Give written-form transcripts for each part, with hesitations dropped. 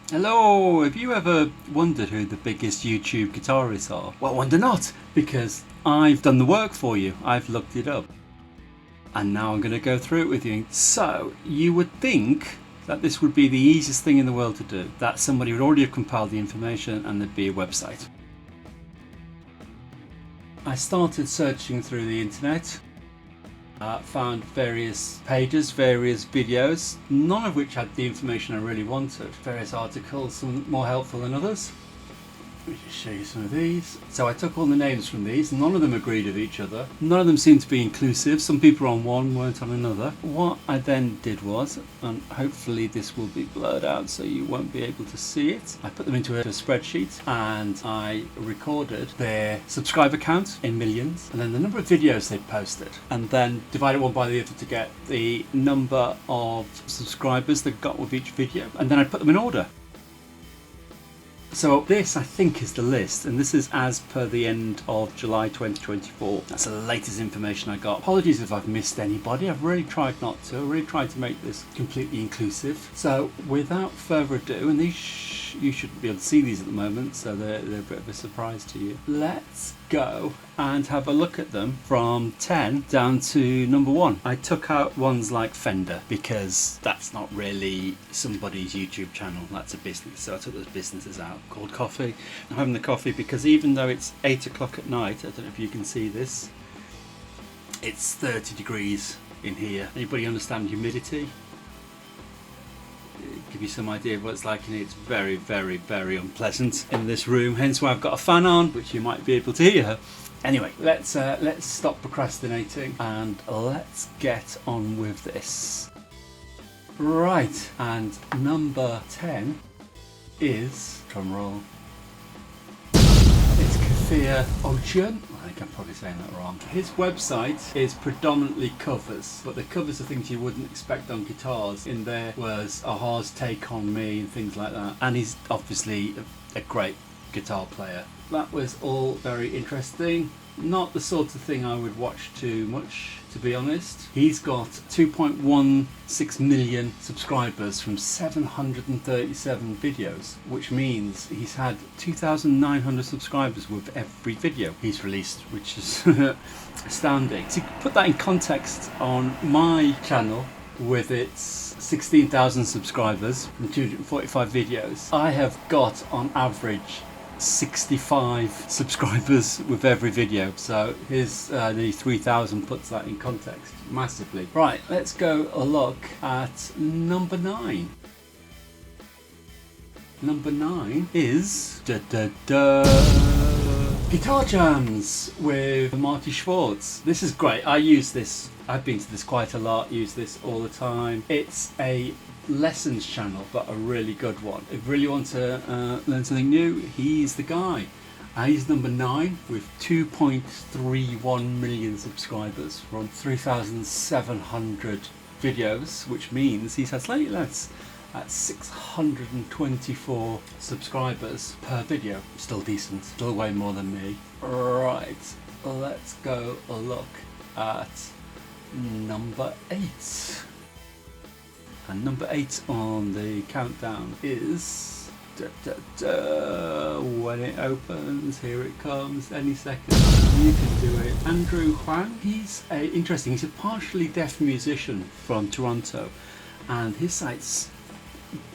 Hello! Have you ever wondered who the biggest YouTube guitarists are? Well, wonder not, because I've done the work for you. I've looked it up. And now I'm going to go through it with you. So, you would think that this would be the easiest thing in the world to do. That somebody would already have compiled the information and there'd be a website. I started searching through the internet. Found various pages, various videos, none of which had the information I really wanted. Various articles, some more helpful than others. Let me just show you some of these. So I took all the names from these, none of them agreed with each other. None of them seemed to be inclusive, some people on one weren't on another. What I then did was, and hopefully this will be blurred out so you won't be able to see it, I put them into a spreadsheet and I recorded their subscriber count in millions and then the number of videos they posted, and then divided one by the other to get the number of subscribers they got with each video, and then I put them in order. So this, I think, is the list, and this is as per the end of July 2024. That's the latest information I got. Apologies if I've missed anybody. I've really tried not to. I've really tried to make this completely inclusive. So without further ado, and these you shouldn't be able to see these at the moment, so they're a bit of a surprise to you. Let's go and have a look at them from 10 down to number 1. I took out ones like Fender because that's not really somebody's YouTube channel, that's a business, so I took those businesses out. Called coffee. I'm having the coffee because even though it's 8 o'clock at night, I don't know if you can see this, it's 30 degrees in here. Anybody understand humidity? Give you some idea of what it's like in here. It's very, very, very unpleasant in this room, hence why I've got a fan on, which you might be able to hear. Anyway, let's stop procrastinating and let's get on with this. Right, and number 10 is, drum roll, it's Kfir Ochaion. I think I'm probably saying that wrong. His website is predominantly covers, but the covers are things you wouldn't expect on guitars. In there was Aha's Take On Me and things like that, and he's obviously a great guitar player. That was all very interesting. Not the sort of thing I would watch too much, to be honest. He's got 2.16 million subscribers from 737 videos, which means he's had 2,900 subscribers with every video he's released, which is astounding. To put that in context, on my channel, with its 16,000 subscribers from 245 videos, I have got on average 65 subscribers with every video, so his nearly 3,000 puts that in context massively. Right, let's go a look at number 9. Number 9 is Guitar Jams with Marty Schwartz. This is great. I use this, I've been to this quite a lot, use this all the time. It's a lessons channel, but a really good one. If you really want to learn something new, he's the guy. He's number 9 with 2.31 million subscribers from 3,700 videos, which means he's had slightly less at 624 subscribers per video. Still decent, still way more than me. Right, let's go a look at number 8. And number 8 on the countdown is when it opens, here it comes, any second. You can do it. Andrew Huang. He's interesting. He's a partially deaf musician from Toronto, and his site's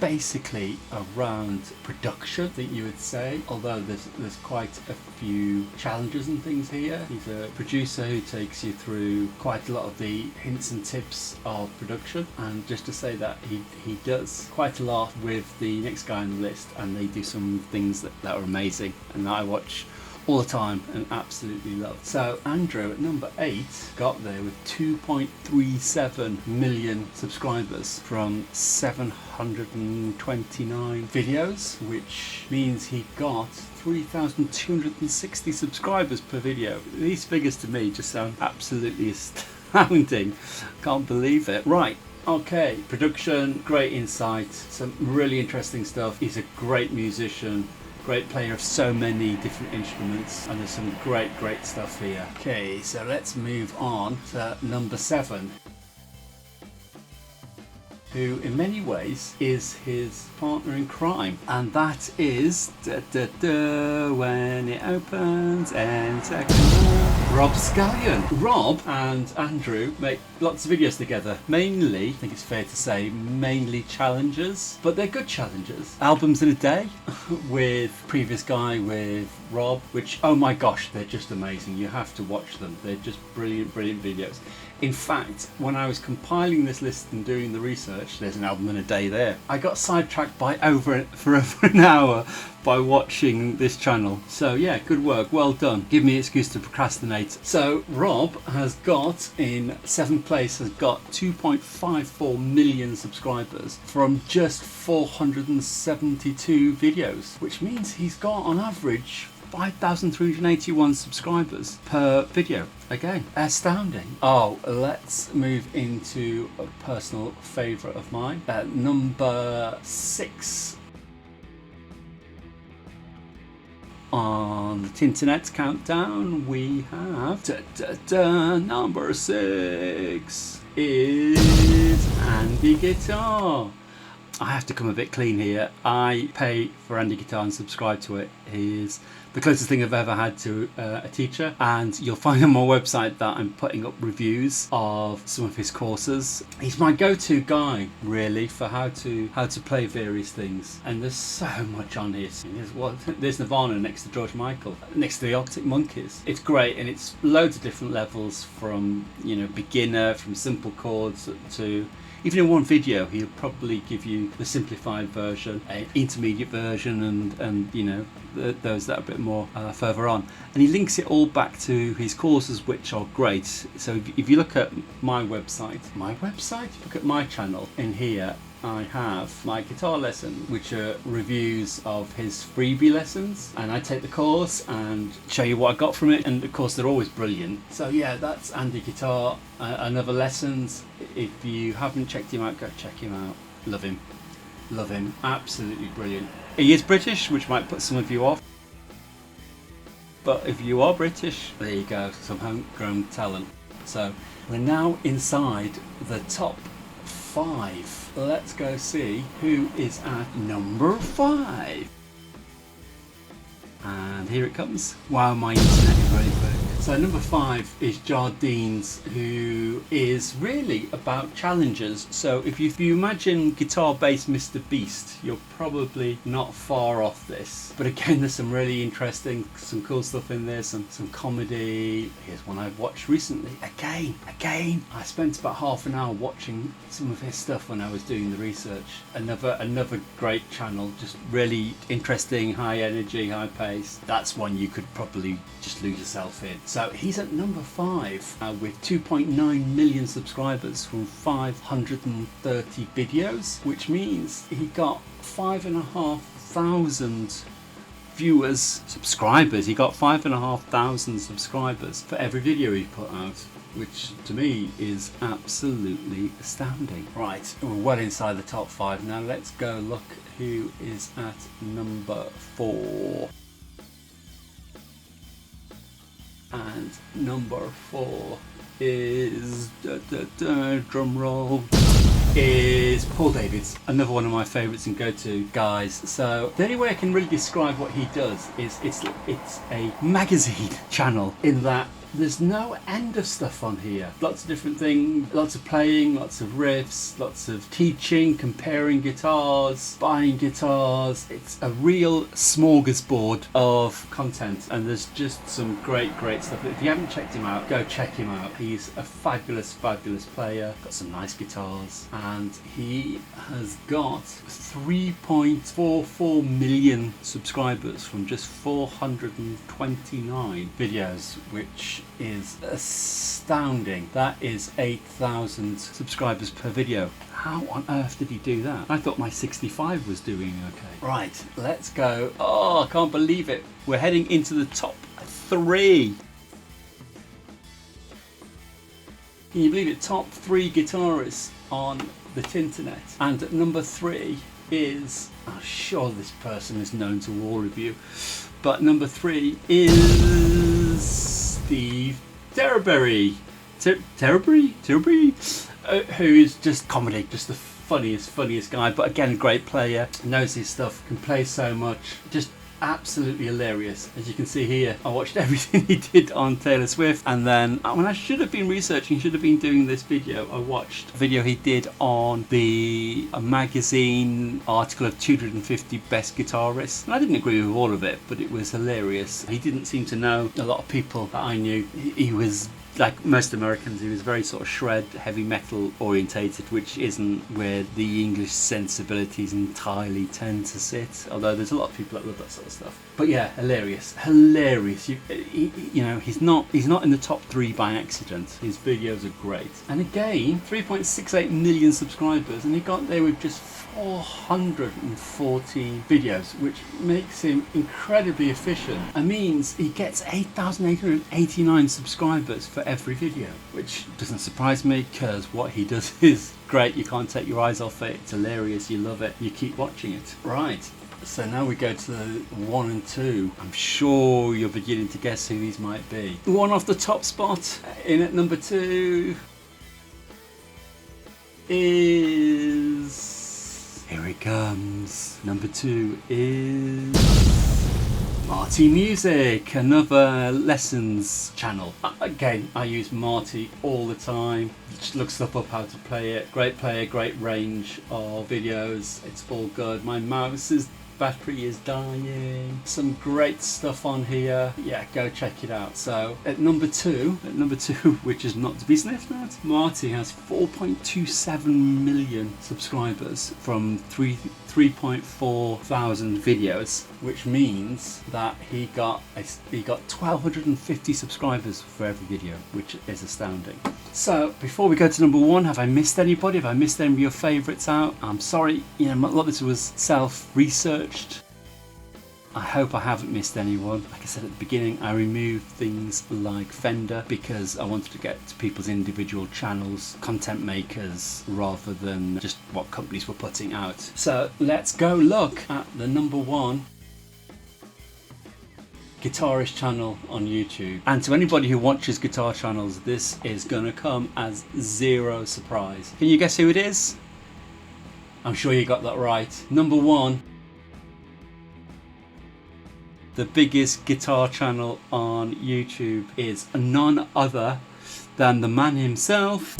basically around production, I think you would say, although there's quite a few challenges and things here. He's a producer who takes you through quite a lot of the hints and tips of production, and just to say that he does quite a lot with the next guy on the list, and they do some things that are amazing and that I watch all the time and absolutely love. So Andrew at number 8 got there with 2.37 million subscribers from 729 videos, which means he got 3,260 subscribers per video. These figures to me just sound absolutely astounding. Can't believe it. Right, okay, production, great insight, some really interesting stuff. He's a great musician, great player of so many different instruments, and there's some great stuff here. Okay, so let's move on to number 7. who in many ways is his partner in crime, and that is when it opens and second Rob Scallion. Rob and Andrew make lots of videos together, mainly, I think it's fair to say, mainly challenges, but they're good challenges. Albums in a day with previous guy with Rob, which, oh my gosh, they're just amazing. You have to watch them. They're just brilliant videos. In fact, when I was compiling this list and doing the research, there's an album in a day there. I got sidetracked for over an hour by watching this channel. So yeah, good work, well done. Give me an excuse to procrastinate. So Rob has got, in 7th place, has got 2.54 million subscribers from just 472 videos, which means he's got on average 5,381 subscribers per video. Again, astounding. Oh, let's move into a personal favourite of mine. At number 6 on the Tinternet countdown, we have number 6 is Andy Guitar. I have to come a bit clean here. I pay for Andy Guitar and subscribe to it. He's the closest thing I've ever had to a teacher, and you'll find on my website that I'm putting up reviews of some of his courses. He's my go-to guy, really, for how to play various things, and there's so much on here. There's Nirvana next to George Michael, next to the Arctic Monkeys. It's great, and it's loads of different levels, from beginner, from simple chords to, even in one video, he'll probably give you the simplified version, an intermediate version, and those that are a bit more further on. And he links it all back to his courses, which are great. So if you look at my website, look at my channel, in here I have my guitar lesson, which are reviews of his freebie lessons, and I take the course and show you what I got from it, and of course they're always brilliant. So yeah, that's Andy Guitar. Another lessons. If you haven't checked him out, go check him out. Love him, absolutely brilliant. He is British, which might put some of you off, but if you are British, there you go, some homegrown talent. So we're now inside the top 5. Let's go see who is at number 5. And here it comes. Wow, my internet is really quick. So number 5 is Jardines, who is really about challenges. So if you imagine guitar-based Mr. Beast, you're probably not far off this. But again, there's some really interesting, some cool stuff in there, some comedy. Here's one I've watched recently. Again, I spent about half an hour watching some of his stuff when I was doing the research. Another great channel, just really interesting, high energy, high pace. That's one you could probably just lose yourself in. So he's at number 5 with 2.9 million subscribers from 530 videos, which means he got 5,500 subscribers. He got 5,500 subscribers for every video he put out, which to me is absolutely astounding. Right, we're well inside the top 5 now. Let's go look who is at number 4. And number 4 is, drum roll, is Paul Davids, another one of my favourites and go-to guys. So the only way I can really describe what he does is it's a magazine channel, in that there's no end of stuff on here. Lots of different things, lots of playing, lots of riffs, lots of teaching, comparing guitars, buying guitars. It's a real smorgasbord of content, and there's just some great stuff. If you haven't checked him out, go check him out. He's a fabulous player, got some nice guitars, and he has got 3.44 million subscribers from just 429 videos, which is astounding. That is 8,000 subscribers per video. How on earth did he do that? I thought my 65 was doing okay. Right, let's go. Oh, I can't believe it. We're heading into the top 3. Can you believe it? Top 3 guitarists on the Tinternet. And at number 3 is, I'm sure this person is known to all of you, but number 3 is Steve Terreberry, who is just comedy, just a funniest guy, but again, a great player, knows his stuff, can play so much, just absolutely hilarious. As you can see here, I watched everything he did on Taylor Swift, and then when I should have been researching, should have been doing this video, I watched a video he did on the magazine article of 250 best guitarists, and I didn't agree with all of it, but it was hilarious. He didn't seem to know a lot of people that I knew. He was, like most Americans, he was very sort of shred, heavy metal orientated, which isn't where the English sensibilities entirely tend to sit, although there's a lot of people that love that sort of stuff. But yeah, hilarious. You know, he's not in the top 3 by accident. His videos are great. And again, 3.68 million subscribers, and he got there with just 440 videos, which makes him incredibly efficient. It means he gets 8,889 subscribers for every video, which doesn't surprise me, because what he does is great. You can't take your eyes off it. It's hilarious. You love it. You keep watching it. Right. So now we go to the 1 and 2. I'm sure you're beginning to guess who these might be. The one off the top spot, in at number 2, is... here it comes. Number 2 is... Marty Music, another lessons channel. Again, I use Marty all the time. Just look stuff up how to play it. Great player, great range of videos. It's all good. My mouse's battery is dying. Some great stuff on here. Yeah, go check it out. So at number two, which is not to be sniffed at, Marty has 4.27 million subscribers from 3.4 thousand videos, which means that he got 1,250 subscribers for every video, which is astounding. So before we go to number 1, have I missed anybody? Have I missed any of your favourites out? I'm sorry, you know, a lot of this was self-researched. I hope I haven't missed anyone. Like I said at the beginning, I removed things like Fender because I wanted to get to people's individual channels, content makers, rather than just what companies were putting out. So let's go look at the number 1 guitarist channel on YouTube. And to anybody who watches guitar channels, this is gonna come as zero surprise. Can you guess who it is? I'm sure you got that right. Number 1, the biggest guitar channel on YouTube is none other than the man himself,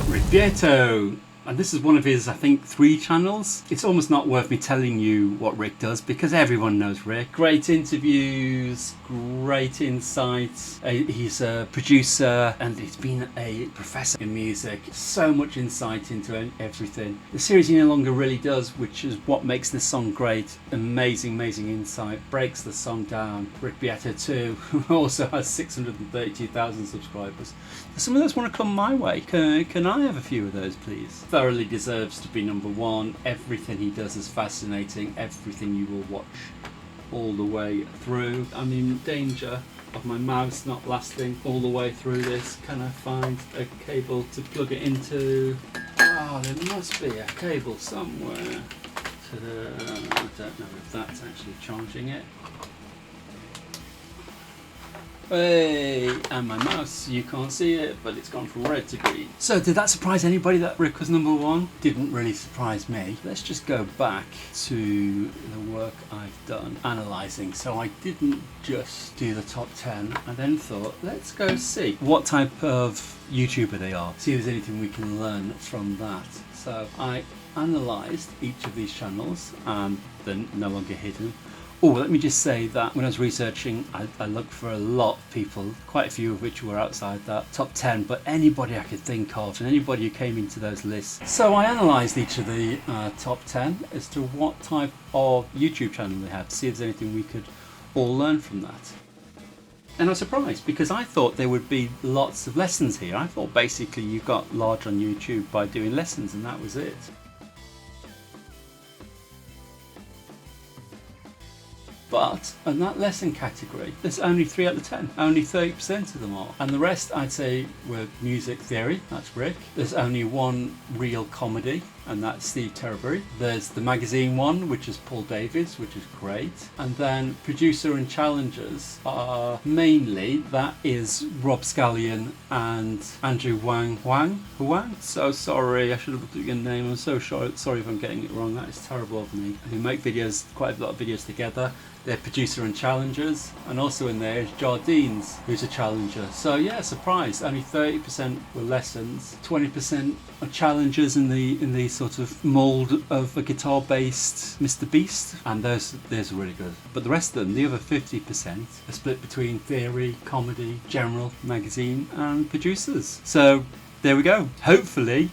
Virtuoso. And this is one of his, I think, 3 channels. It's almost not worth me telling you what Rick does because everyone knows Rick. Great interviews, great insights. He's a producer and he's been a professor in music. So much insight into everything. The series he no longer really does, which is what makes this song great. Amazing insight. Breaks the song down. Rick Beato too, who also has 632,000 subscribers. Some of those want to come my way. Can I have a few of those, please? Thoroughly deserves to be number 1. Everything he does is fascinating. Everything you will watch all the way through. I'm in danger of my mouse not lasting all the way through this. Can I find a cable to plug it into? Oh, there must be a cable somewhere. I don't know if that's actually charging it. Hey, and my mouse, you can't see it, but it's gone from red to green. So did that surprise anybody that Rick was number 1? Didn't really surprise me. Let's just go back to the work I've done analysing. So I didn't just do the top 10. I then thought, let's go see what type of YouTuber they are. See if there's anything we can learn from that. So I analysed each of these channels and they're no longer hidden. Oh, let me just say that when I was researching, I looked for a lot of people, quite a few of which were outside that top 10, but anybody I could think of and anybody who came into those lists. So I analysed each of the top 10 as to what type of YouTube channel they had, to see if there's anything we could all learn from that. And I was surprised because I thought there would be lots of lessons here. I thought basically you got large on YouTube by doing lessons and that was it. But in that lesson category, there's only 3 out of 10. Only 30% of them are. And the rest, I'd say, were music theory. That's Rick. There's only 1 real comedy. and that's Steve Terreberry. There's the magazine one, which is Paul Davies, which is great. And then producer and challengers are mainly, that is Rob Scallion and Andrew Huang. Huang? So sorry, I should have looked at your name. I'm so sorry if I'm getting it wrong. That is terrible of me. We make videos, quite a lot of videos together. They're producer and challengers, and also in there is Jardines, who's a challenger. So yeah, surprised. Only 30% were lessons, 20% are challengers in the sort of mould of a guitar-based Mr. Beast, and those are really good. But the rest of them, the other 50%, are split between theory, comedy, general, magazine, and producers. So there we go. Hopefully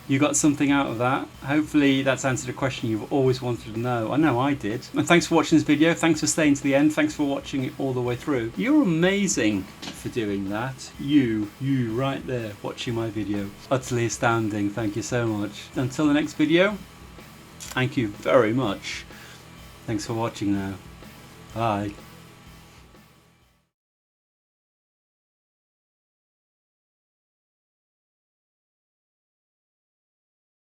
you got something out of that. Hopefully that's answered a question you've always wanted to know. I know I did. And thanks for watching this video. Thanks for staying to the end. Thanks for watching it all the way through. You're amazing for doing that. You right there watching my video. Utterly astounding. Thank you so much. Until the next video, thank you very much. Thanks for watching now. Bye.